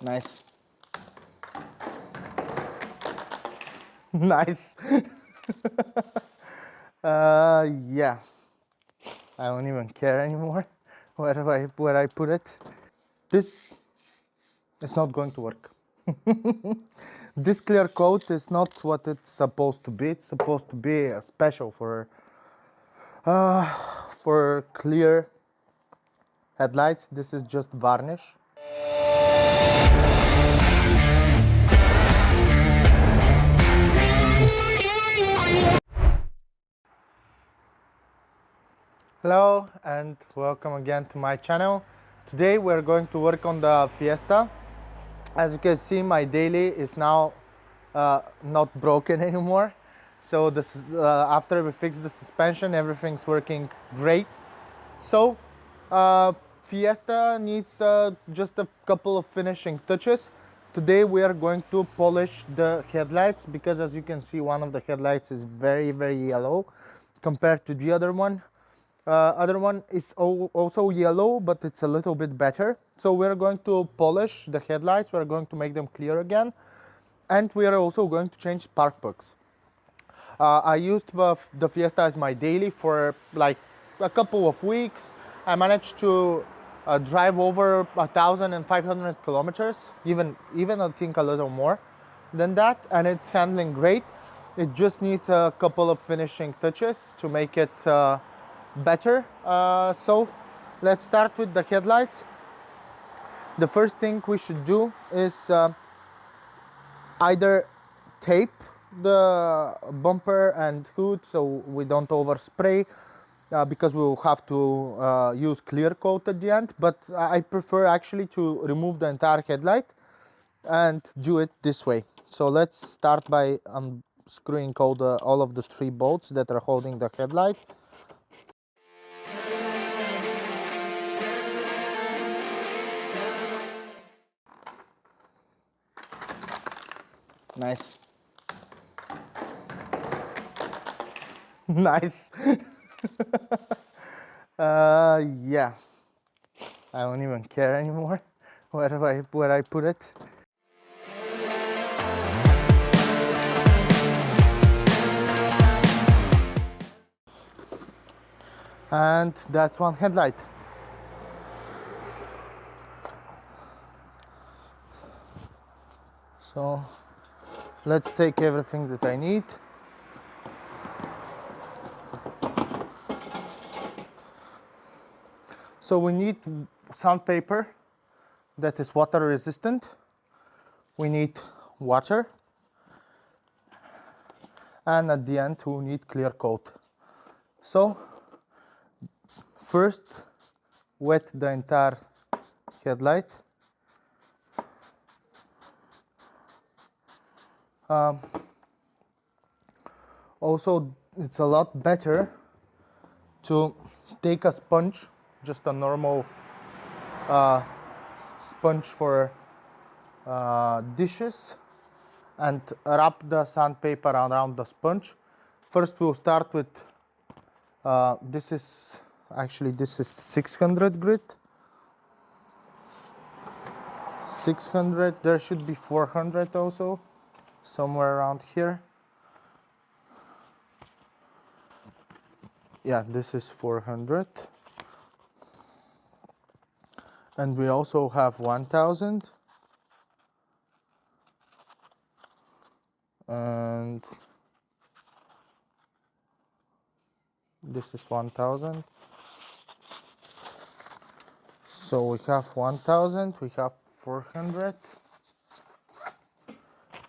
Nice. Nice. Yeah. I don't even care anymore where I put it. This is not going to work. This clear coat is not what it's supposed to be. It's supposed to be a special for clear headlights. This is just varnish. Hello and welcome again to my channel. Today we're going to work on the Fiesta. As you can see, my daily is now not broken anymore. So this is, after we fix the suspension, everything's working great. So Fiesta needs just a couple of finishing touches. Today we are going to polish the headlights because, as you can see, one of the headlights is very yellow compared to the other one. Other one is also yellow, but it's a little bit better. So we're going to polish the headlights. We're going to make them clear again, and we are also going to change spark plugs. I used the Fiesta as my daily for like a couple of weeks. I managed to drive over 1,500 kilometers, even I think a little more than that, and it's handling great. It just needs a couple of finishing touches to make it better. So let's start with the headlights. The first thing we should do is either tape the bumper and hood so we don't overspray, because we will have to use clear coat at the end, but I prefer actually to remove the entire headlight and do it this way. So let's start by unscrewing all of the 3 bolts that are holding the headlight. Nice. Nice. Yeah. I don't even care anymore where I put it. And that's one headlight. So let's take everything that I need. So we need sandpaper that is water resistant. We need water. And at the end we need clear coat. So first wet the entire headlight. Also, it's a lot better to take a sponge, just a normal sponge for dishes, and wrap the sandpaper around the sponge. First we'll start with this is 600 grit. 600, there should be 400 also, somewhere around here. Yeah, this is 400. And we also have 1000. And this is 1000. So we have 1000, we have 400,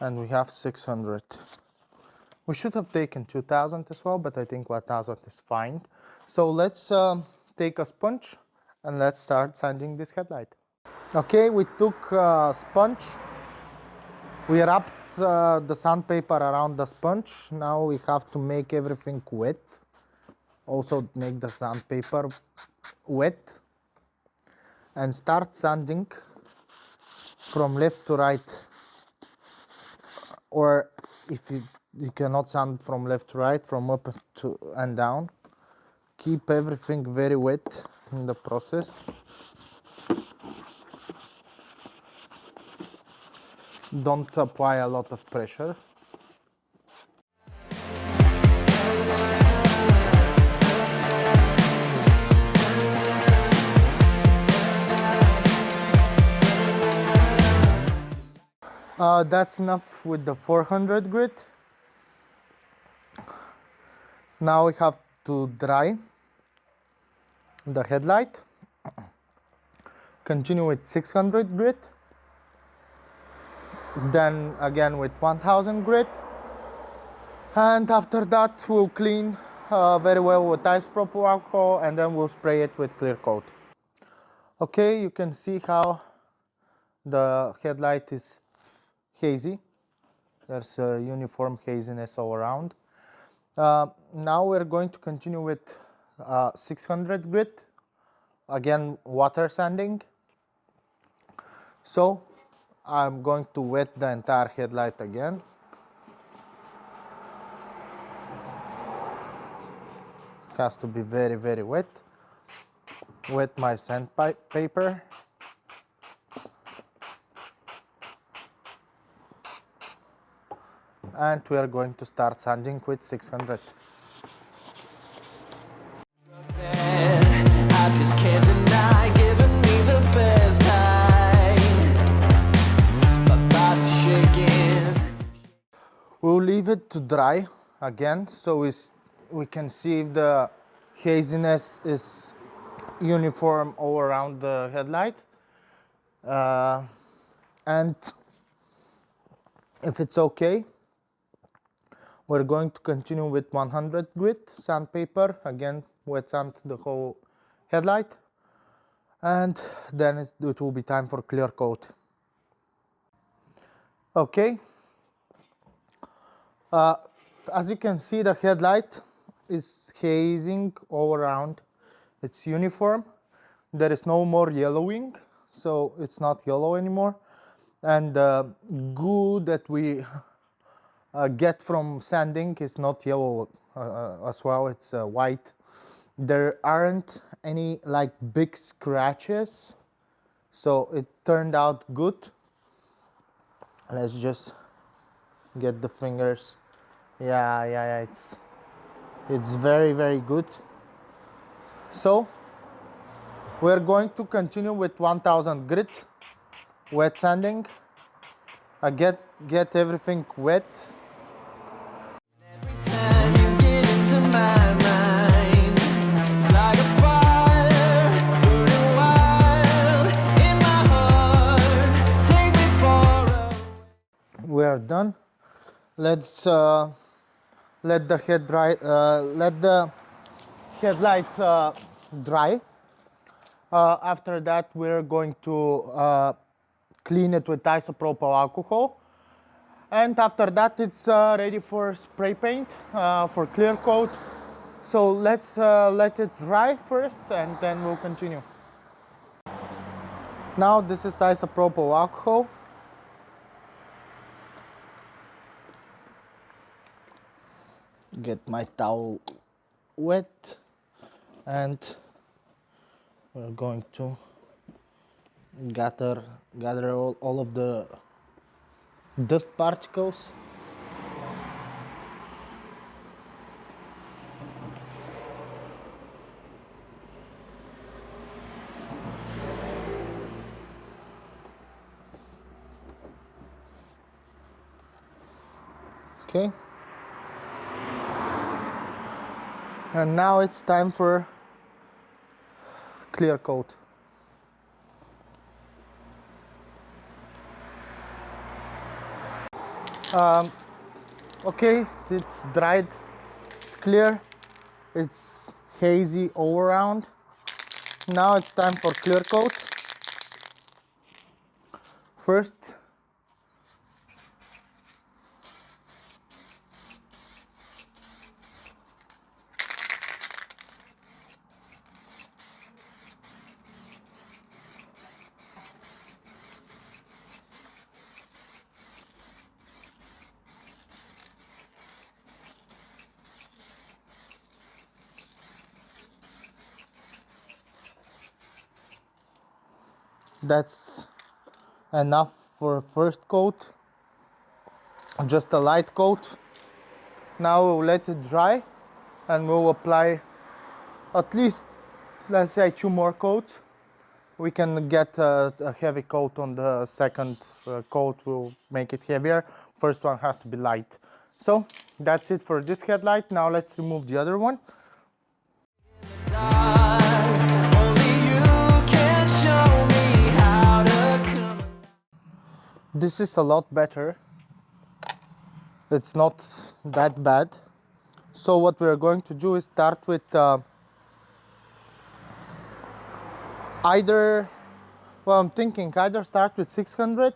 and we have 600. We should have taken 2000 as well, but I think 1000 is fine. So let's take a sponge and let's start sanding this headlight. Okay, we took a sponge. We wrapped the sandpaper around the sponge. Now we have to make everything wet. Also make the sandpaper wet. And start sanding from left to right. Or if you cannot sand from left to right, from up to and down. Keep everything very wet in the process. Don't apply a lot of pressure. That's enough with the 400 grit. Now we have to dry the headlight. Continue with 600 grit. Then again with 1000 grit. And after that we'll clean very well with isopropyl alcohol, and then we'll spray it with clear coat. Okay, you can see how the headlight is hazy. There's a uniform haziness all around. Now we're going to continue with 600 grit, again water sanding. So I'm going to wet the entire headlight again. It has to be very, very wet. Wet my sandpaper. And we are going to start sanding with 600. I just can't deny giving me the best time. My body's shaking. We'll leave it to dry again, so we can see if the haziness is uniform all around the headlight. And if it's okay, we're going to continue with 100 grit sandpaper, again wet sand the whole headlight, and then it will be time for clear coat. Okay, as you can see, the headlight is hazing all around. It's uniform. There is no more yellowing, so it's not yellow anymore. And the goo that we get from sanding is not yellow as well, it's white. There aren't any like big scratches, so it turned out good. Let's just get the fingers. Yeah, it's very, very good. So we're going to continue with 1000 grit wet sanding. I get everything wet. Every time you get into my mind, like a fire burning wild in my heart, take me for a... We are done. Let's let the headlight dry. After that, we're going to clean it with isopropyl alcohol, and after that it's ready for spray paint, for clear coat. So let's let it dry first, and then we'll continue. Now this is isopropyl alcohol. Get my towel wet, and we're going to gather all of the dust particles. Okay. And now it's time for clear coat. Okay, it's dried, it's clear, it's hazy all around. Now it's time for clear coat. First, that's enough for first coat. just a light coat. Now we'll let it dry and we'll apply at least, let's say, 2 more coats. We can get a heavy coat on the second coat, will make it heavier. First one has to be light. So that's it for this headlight. Now let's remove the other one. This is a lot better. It's not that bad. So what we are going to do is start with I'm thinking either start with 600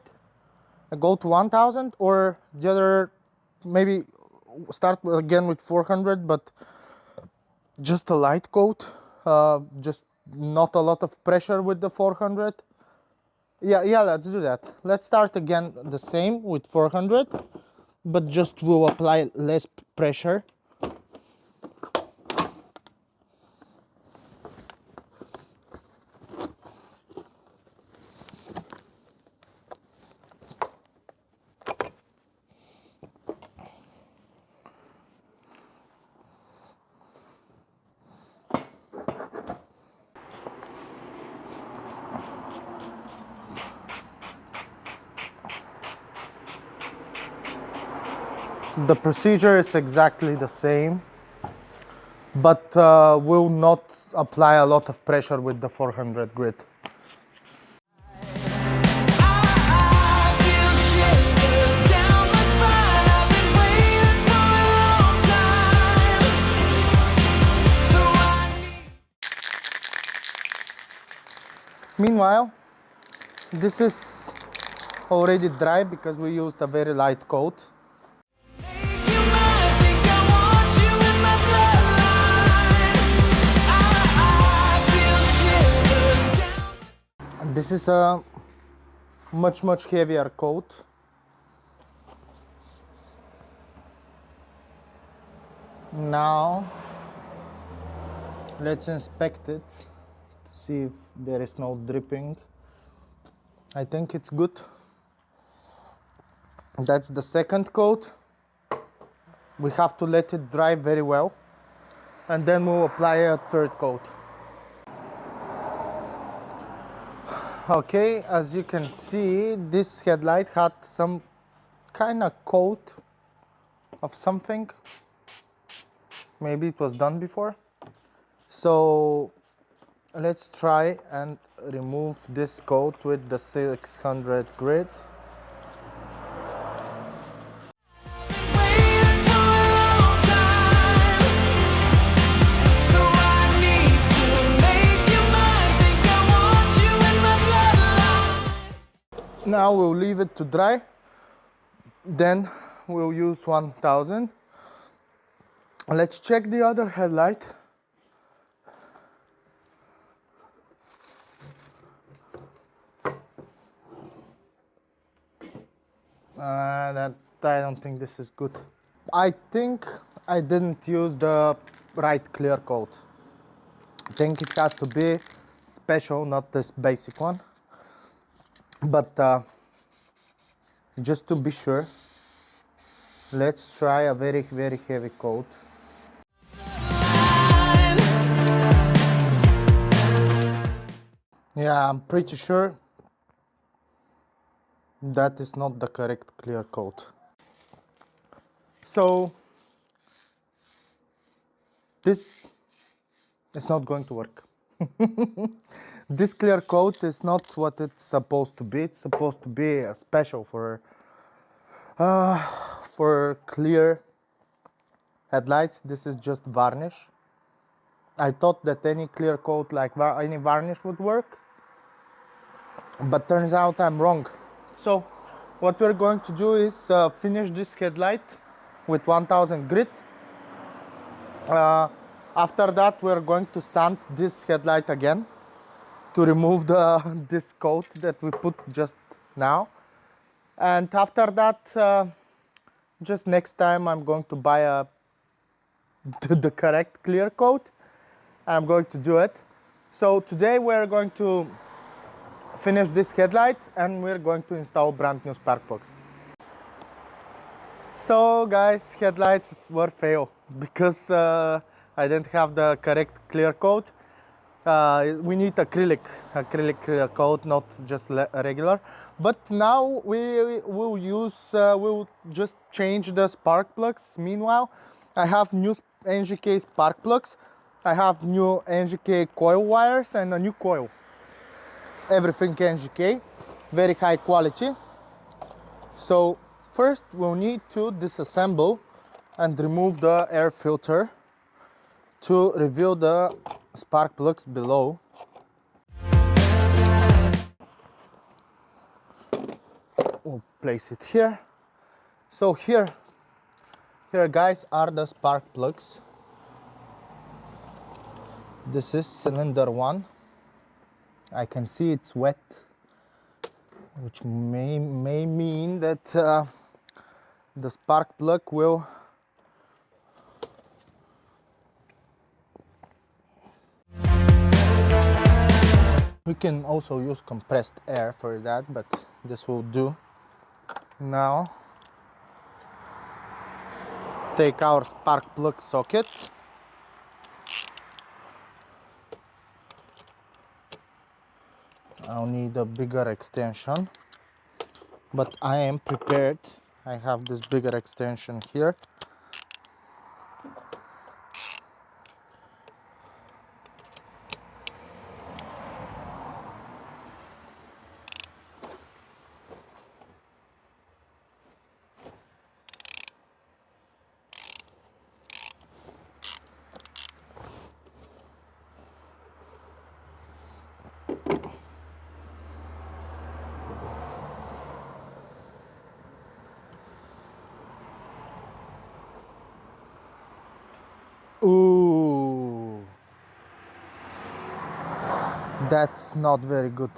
and go to 1000, or the other, maybe start again with 400, but just a light coat, just not a lot of pressure with the 400. Yeah, let's do that. Let's start again the same with 400, but just we'll apply less pressure. The procedure is exactly the same, but will not apply a lot of pressure with the 400 grit. Meanwhile, this is already dry because we used a very light coat. This is a much heavier coat. Now let's inspect it to see if there is no dripping. I think it's good. That's the second coat. We have to let it dry very well, and then we'll apply a third coat. Okay, as you can see, this headlight had some kind of coat of something. Maybe it was done before. So let's try and remove this coat with the 600 grit. Now we'll leave it to dry, then we'll use 1000. Let's check the other headlight. I don't think this is good. I think I didn't use the right clear coat. I think it has to be special, not this basic one. But just to be sure, let's try a very heavy coat. Yeah, I'm pretty sure that is not the correct clear coat. So this is not going to work. This clear coat is not what it's supposed to be. It's supposed to be a special for clear headlights. This is just varnish. I thought that any clear coat, like any varnish, would work, but turns out I'm wrong. So what we're going to do is finish this headlight with 1000 grit. After that, we're going to sand this headlight again to remove this coat that we put just now. And after that, just next time, I'm going to buy the correct clear coat, and I'm going to do it. So today we're going to finish this headlight, and we're going to install brand new spark plugs. So guys, headlights were fail because I didn't have the correct clear coat. We need acrylic coat, not just regular. But now we will use, we'll just change the spark plugs. Meanwhile, I have new NGK spark plugs. I have new NGK coil wires and a new coil. Everything NGK, very high quality. So first we'll need to disassemble and remove the air filter to reveal the spark plugs below. We'll place it here. So here guys are the spark plugs. This is cylinder 1. I can see it's wet, which may mean that the spark plug will we can also use compressed air for that, but this will do. Now take our spark plug socket. I'll need a bigger extension, but I am prepared. I have this bigger extension here. Ooh, that's not very good.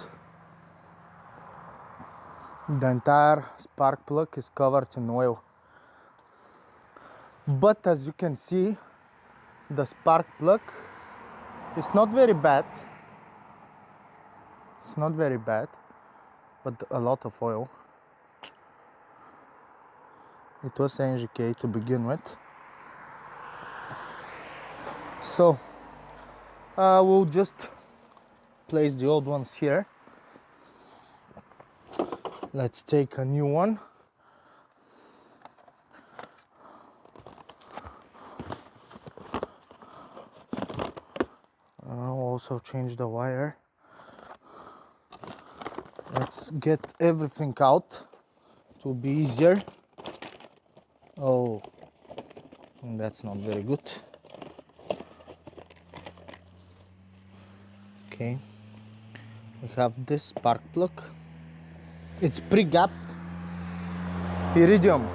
The entire spark plug is covered in oil. But as you can see, the spark plug is not very bad. It's not very bad, but a lot of oil. It was NGK to begin with. So we'll just place the old ones here. Let's take a new one. I'll also change the wire. Let's get everything out to be easier. Oh, that's not very good. Okay, we have this spark plug. It's pre-gapped iridium.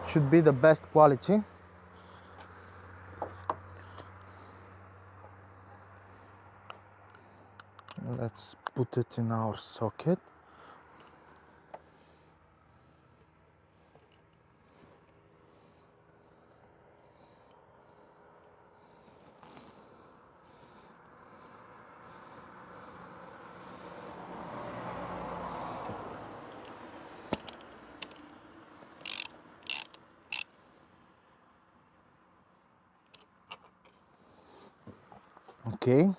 Should be the best quality. Let's put it in our socket. Okay,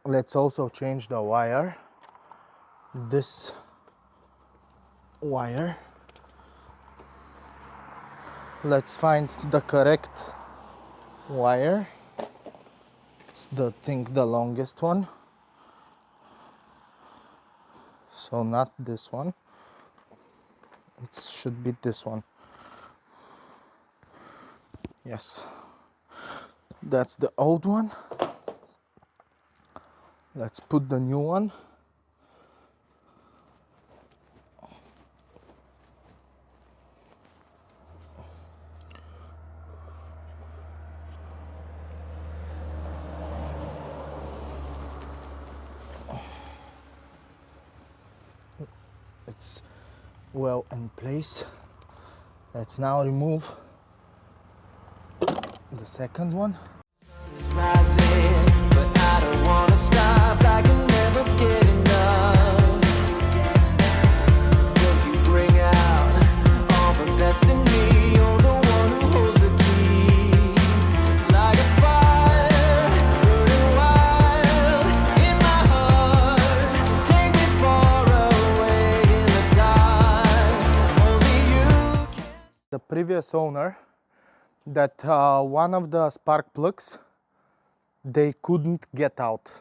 let's also change the wire. This wire. Let's find the correct wire. It's the longest one. So not this one. It should be this one. Yes. That's the old one. Let's put the new one. It's well in place. Let's now remove the second one. Rising, but I don't wanna stop. I can never get enough. previous owner that one of the spark plugs, they couldn't get out.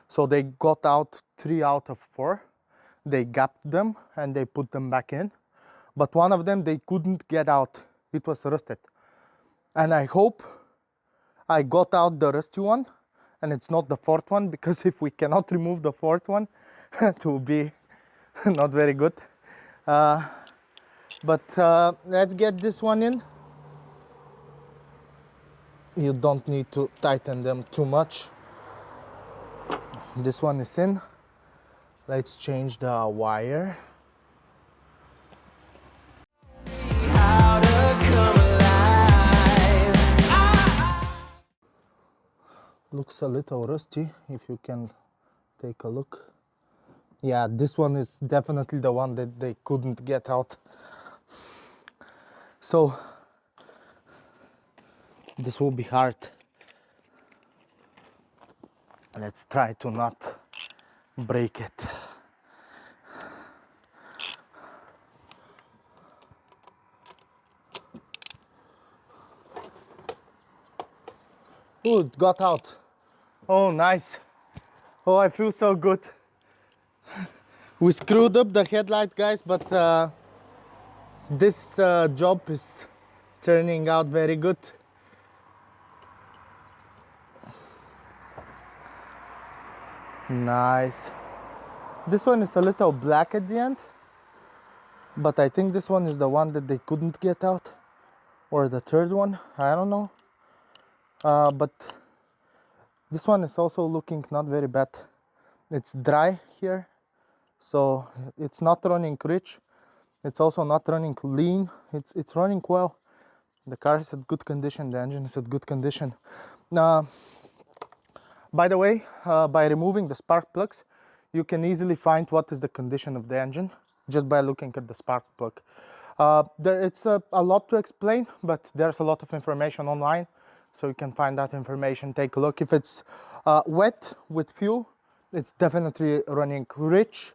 So they got out 3 out of 4. They gapped them and they put them back in. But one of them, they couldn't get out. It was rusted. And I hope I got out the rusty one and it's not the 4th one, because if we cannot remove the 4th one, it will be not very good. But let's get this one in. You don't need to tighten them too much. This one is in. Let's change the wire. Looks a little rusty, if you can take a look. Yeah, this one is definitely the one that they couldn't get out. So this will be hard. Let's try to not break it. Oh, it got out. Oh, nice. Oh, I feel so good. We screwed up the headlight, guys, but this job is turning out very good. Nice. This one is a little black at the end, but I think this one is the one that they couldn't get out, or the 3rd one, I don't know. But this one is also looking not very bad. It's dry here, so it's not running rich. It's also not running lean. It's running well. The car is at good condition. The engine is at good condition. By the way, by removing the spark plugs, you can easily find what is the condition of the engine just by looking at the spark plug. It's a lot to explain, but there's a lot of information online, so you can find that information. Take a look. If it's wet with fuel, it's definitely running rich.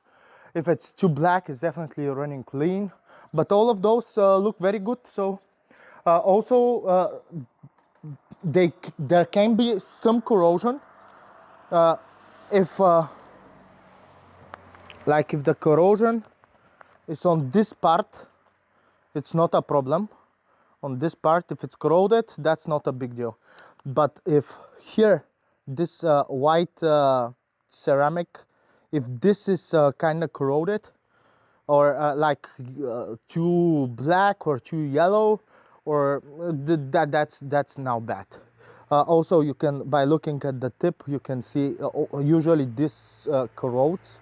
If it's too black, it's definitely running lean. But all of those look very good. So also there can be some corrosion. If the corrosion is on this part, it's not a problem. On this part, if it's corroded, that's not a big deal. But if here, this white ceramic, if this is kind of corroded, or too black or too yellow, or that's now bad. Also, you can, by looking at the tip, you can see usually this corrodes,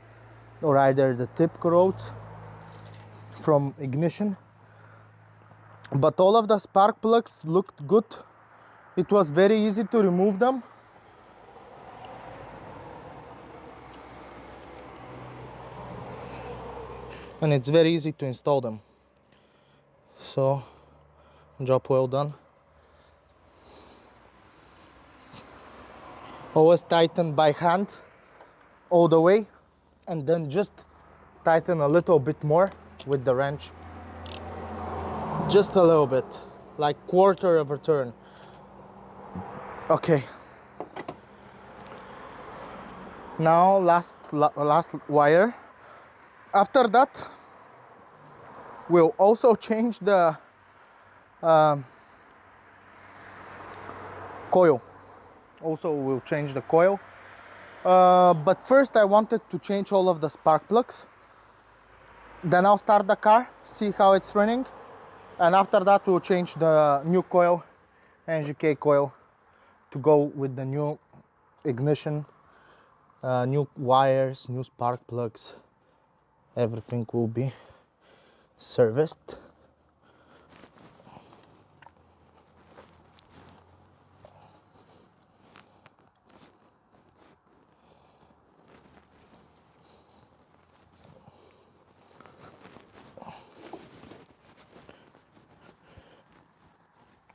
or either the tip corrodes from ignition. But all of the spark plugs looked good. It was very easy to remove them. And it's very easy to install them. So, job well done. Always tighten by hand all the way, and then just tighten a little bit more with the wrench. Just a little bit, like quarter of a turn. Okay. Now last wire. After that, we'll also change the coil. Also, we'll change the coil. But first, I wanted to change all of the spark plugs. Then I'll start the car, see how it's running. And after that, we'll change the new coil, NGK coil, to go with the new ignition, new wires, new spark plugs. Everything will be serviced.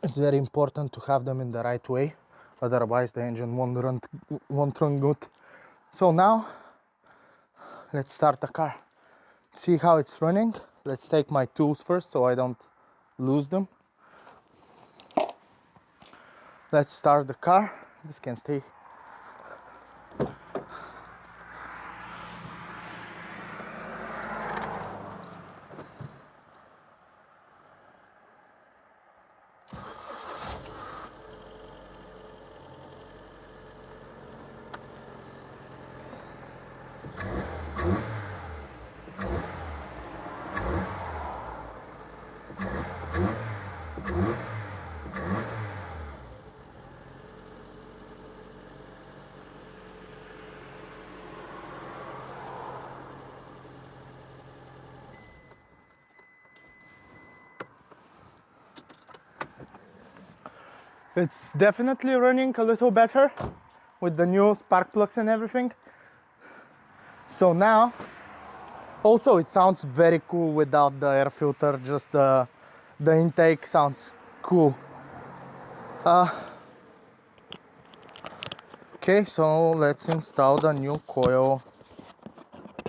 It's very important to have them in the right way, otherwise the engine won't run good. So now, let's start the car. See how it's running. Let's take my tools first so I don't lose them. Let's start the car. This can stay. It's definitely running a little better with the new spark plugs and everything. So now, also it sounds very cool without the air filter, just the intake sounds cool. Okay, so let's install the new coil.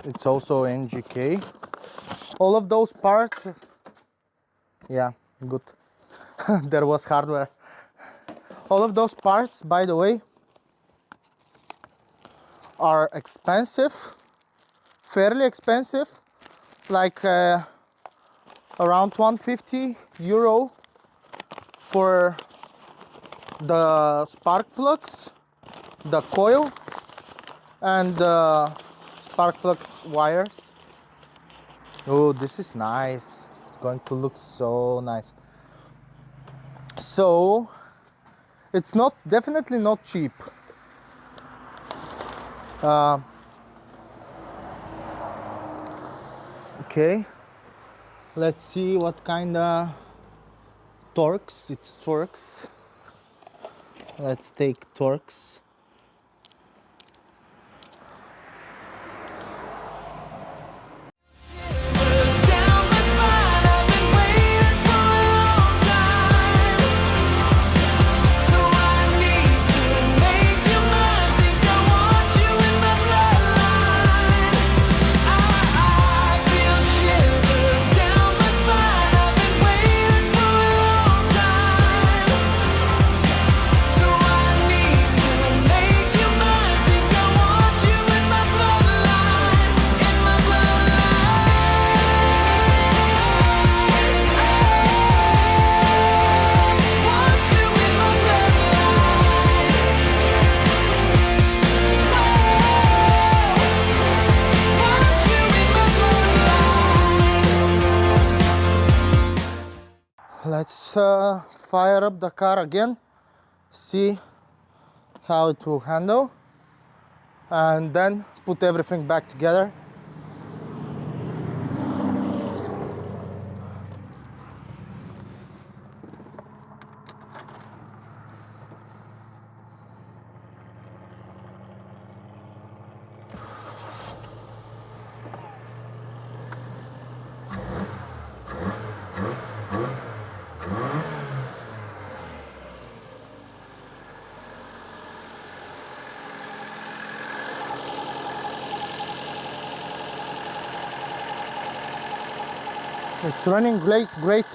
It's also NGK. All of those parts, yeah, good. There was hardware. All of those parts, by the way, are expensive, fairly expensive, like around 150 euro for the spark plugs, the coil, and the spark plug wires. Oh, this is nice. It's going to look so nice. So it's definitely not cheap. Okay, let's see what kind of torques. It's torques. Let's take torques. Let's fire up the car again, see how it will handle, and then put everything back together. It's running great.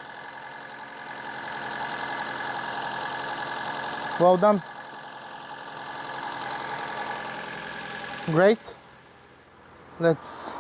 Well done. Great. Let's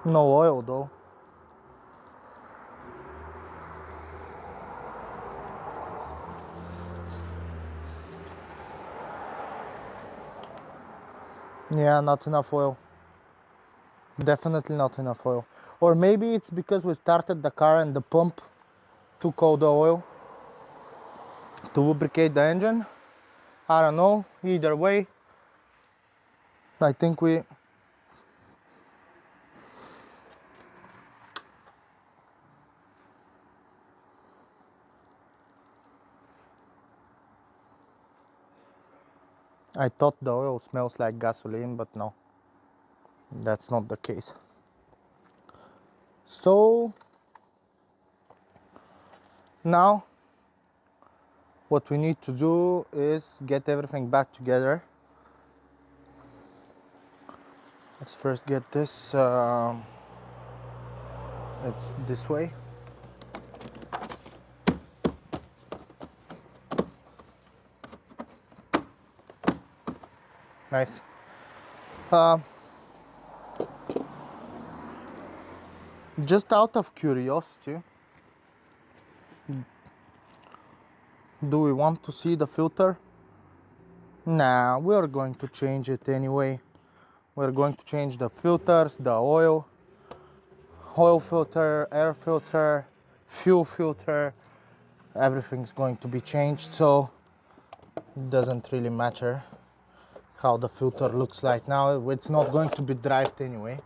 no oil though. Yeah, not enough oil. Definitely not enough oil. Or maybe it's because we started the car and the pump took all the oil to lubricate the engine. I don't know. Either way, I think I thought the oil smells like gasoline, but no, that's not the case. So now what we need to do is get everything back together. Let's first get this, it's this way. Nice. Just out of curiosity, do we want to see the filter? Nah, we are going to change it anyway. We're going to change the filters, the oil filter, air filter, fuel filter. Everything's going to be changed, so it doesn't really matter how the filter looks like now. It's not going to be dried anyway.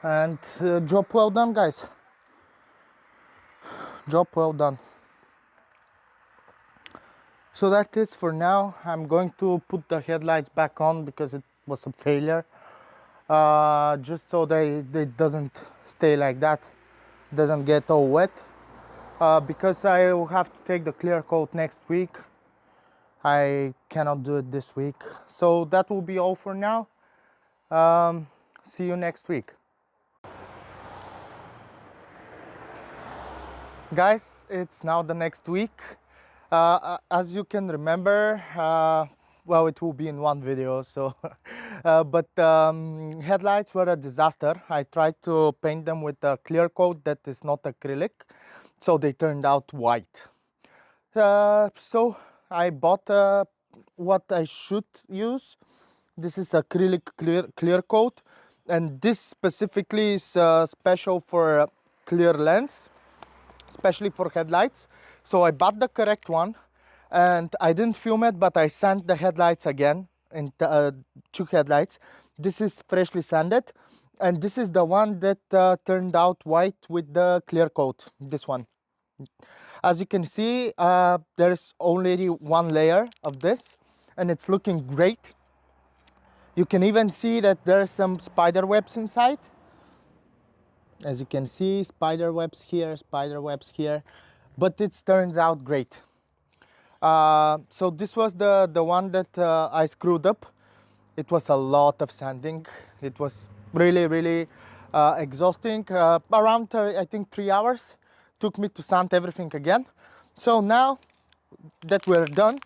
And job well done, guys. Job well done. So that's it for now. I'm going to put the headlights back on because it was a failure. Just so they doesn't stay like that, doesn't get all wet. Because I will have to take the clear coat next week. I cannot do it this week. So that will be all for now. See you next week. Guys, it's now the next week. As you can remember, well, it will be in one video, so but headlights were a disaster. I tried to paint them with a clear coat that is not acrylic, so they turned out white. So I bought what I should use. This is acrylic clear coat, and this specifically is special for clear lens, especially for headlights. So I bought the correct one, and I didn't film it, but I sanded the headlights again in two headlights. This is freshly sanded, and this is the one that turned out white with the clear coat, this one. As you can see, there's already one layer of this, and it's looking great. You can even see that there's some spider webs inside. As you can see, spider webs here, but it turns out great. So this was the one that I screwed up. It was a lot of sanding. It was really exhausting. Around I think 3 hours took me to sand everything again. So now that we're done,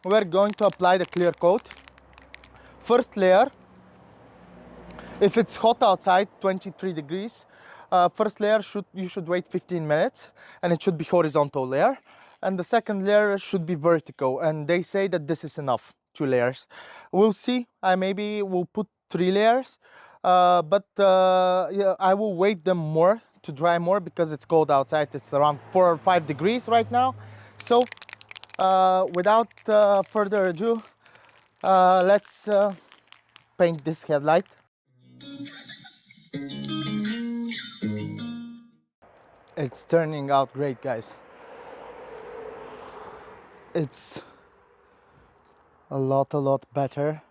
we're going to apply the clear coat. First layer, if it's hot outside, 23 degrees, first layer you should wait 15 minutes, and it should be horizontal layer. And the second layer should be vertical, and they say that this is enough, 2 layers. We'll see. I maybe will put 3 layers, but yeah, I will wait them more to dry more because it's cold outside. It's around 4 or 5 degrees right now. So without further ado, let's paint this headlight. It's turning out great, guys. It's a lot better.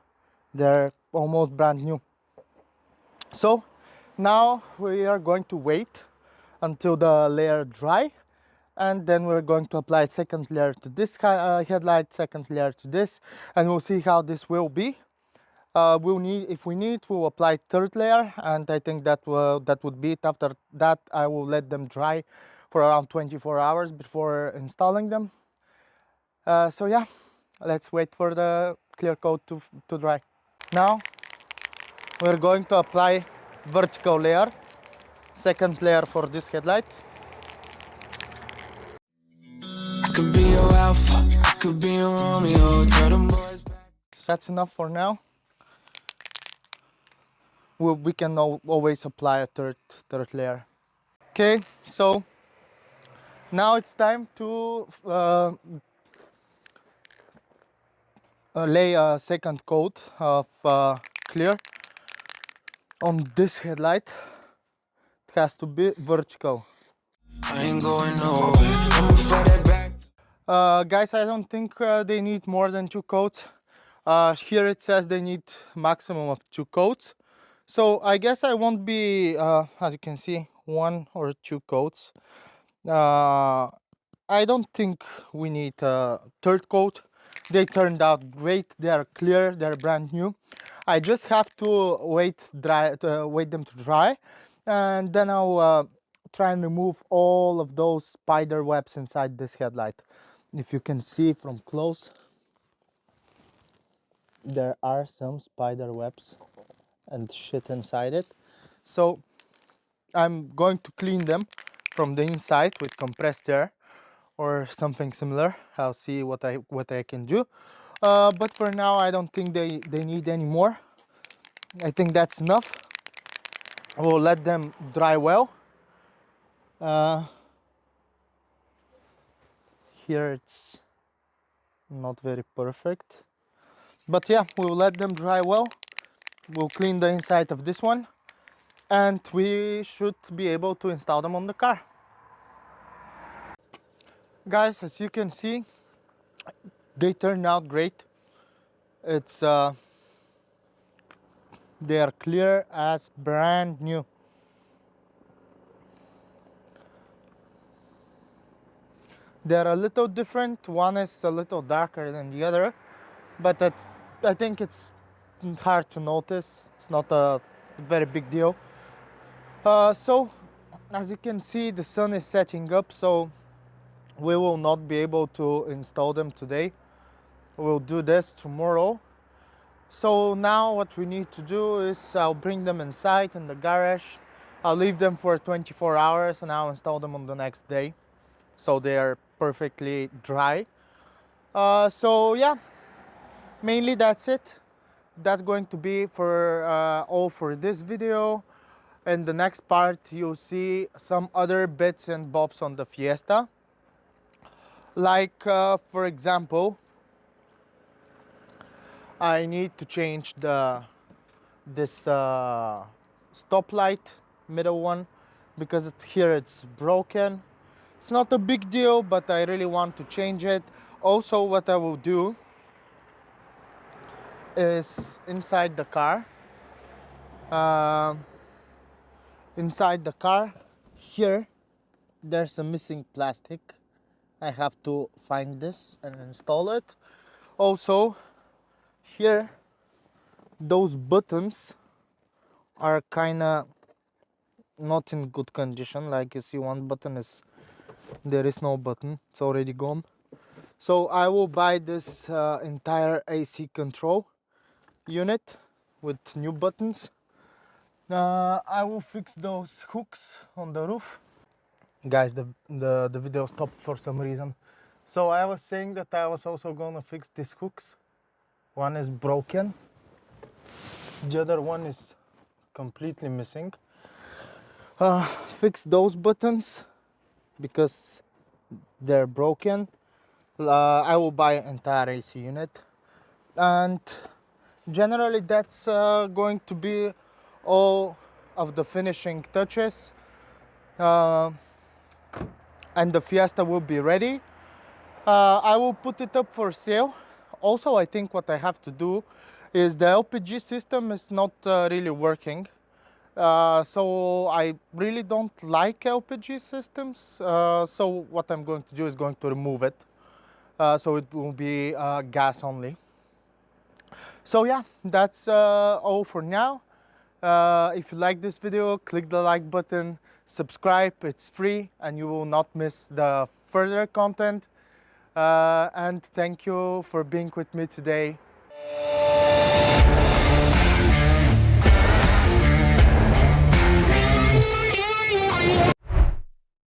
They're almost brand new. So now we are going to wait until the layer dry, and then we're going to apply second layer to this headlight, second layer to this, and we'll see how this will be. If we need, we'll apply third layer, and I think that would be it. After that, I will let them dry for around 24 hours before installing them. So yeah, let's wait for the clear coat to dry. Now we're going to apply vertical layer, second layer for this headlight. I could be your alpha, I could be your Romeo, tell them boys back. That's enough for now. We can always apply a third layer. Okay, so now it's time to lay a second coat of clear on this headlight. It has to be vertical. I ain't going nowhere. I'ma fly that back. Guys, I don't think they need more than 2 coats. Here it says they need maximum of 2 coats. So I guess I won't be, as you can see, 1 or 2 coats. I don't think we need a 3rd coat. They turned out great. They are clear. They're brand new. I just have to wait them to dry, and then I'll try and remove all of those spider webs inside this headlight. If you can see from close, there are some spider webs and shit inside it. So I'm going to clean them from the inside with compressed air or something similar. I'll see what I can do. But for now, I don't think they need any more. I think that's enough. We'll let them dry well. Here it's not very perfect, but yeah, we'll let them dry well. We'll clean the inside of this one, and we should be able to install them on the car. Guys, as you can see, they turned out great. It's they are clear as brand new. They're a little different. One is a little darker than the other, but I think it's hard to notice. It's not a very big deal. So as you can see, the sun is setting up, so we will not be able to install them today. We'll do this tomorrow. So now what we need to do is I'll bring them inside in the garage. I'll leave them for 24 hours and I'll install them on the next day, so they are perfectly dry. So yeah, mainly that's it. That's going to be for all for this video. In the next part, you'll see some other bits and bobs on the Fiesta. Like, for example, I need to change this stoplight, middle one, because here it's broken. It's not a big deal, but I really want to change it. Also, what I will do is inside the car. Inside the car, here, there's a missing plastic. I have to find this and install it. Also, here, those buttons are kinda not in good condition. Like you see, one button is, there is no button, it's already gone. So I will buy this entire AC control unit with new buttons. I will fix those hooks on the roof. Guys, the video stopped for some reason. So I was saying that I was also gonna fix these hooks. One is broken, the other one is completely missing. Fix those buttons because they're broken. I will buy an entire AC unit, and generally that's going to be all of the finishing touches, and the Fiesta will be ready. I will put it up for sale. Also, I think what I have to do is the LPG system is not really working. So I really don't like LPG systems. So what I'm going to do is going to remove it. So it will be gas only. So yeah, that's all for now. If you like this video, click the like button, subscribe, it's free and you will not miss the further content. And thank you for being with me today.